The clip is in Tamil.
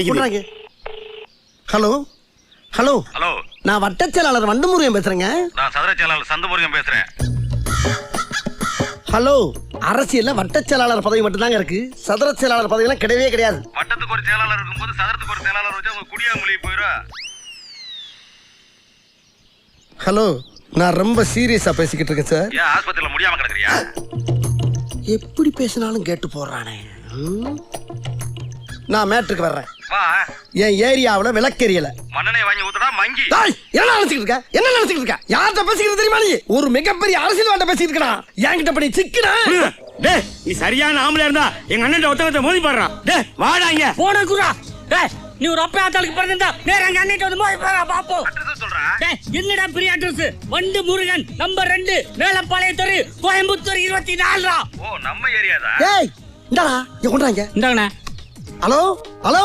ஹலோ ஹலோ ஹலோ, நான் வட்டச் செயலாளர் வண்டுமுருகன் பேசுறேங்க. நான் சதுர செயலாளர் சந்தமுருகன் பேசுறேன். ஹலோ, அரசியல்ல வட்டச் செயலாளர் பதவி மட்டும்தாங்க இருக்கு. சதுர செயலாளர் பதவி எல்லாம் கிடையவே கிடையாது. வட்டத்துக்கு ஒரு செயலாளர் இருக்கும்போது சதுரத்துக்கு ஒரு செயலாளர் வச்சா உங்க குடியா மொழி போயிடும். ஹலோ, நான் ரொம்ப சீரியஸா பேசிக்கிட்டு இருக்கேன் சார். ஏன் ஆஸ்பத்திரியில முடியாம கிடக்குறியா? எப்படி பேசினாலும் கேட்டு போடுறானே. நான் மேட்ருக்கு வர்றேன். வா, என் ஏரியாவுல விளக்கெரியல. மண்ணெண்ணெய் வாங்கி ஊத்துடா மங்கி. என்ன நினைச்சிட்டு இருக்க? என்ன நினைச்சிட்டு இருக்க? யார்கிட்ட பேசிக்கிறது தெரியுமா நீ? ஒரு மிகப்பெரிய அரசியல்வாட்ட பேசிட்டு இருக்கா. என்கிட்ட பண்ணி சிக்கனா? டேய், நீ சரியான ஆம்பளை இருந்தா எங்க அண்ணன் ஒருத்தவத்தை மோதி பாடுறான். டேய், வாடா இங்க. போடா குரா. டேய், நீ ஒரு அப்பா ஆத்தாளுக்கு பிறந்தா நேரா எங்க அண்ணன் வந்து மோதி பாறா பாப்போம். அட்ரஸ் சொல்றேன். டேய், என்னடா பெரிய அட்ரஸ்? வண்டு முருகன் நம்பர் 2 மேலப்பாளையம் தெரு கோயம்புத்தூர் 24 ரா. ஓ, நம்ம ஏரியா தான். ஏய், இந்தாடா, இங்க கொண்டாங்க. இந்தாங்கண்ணா. Hello hello,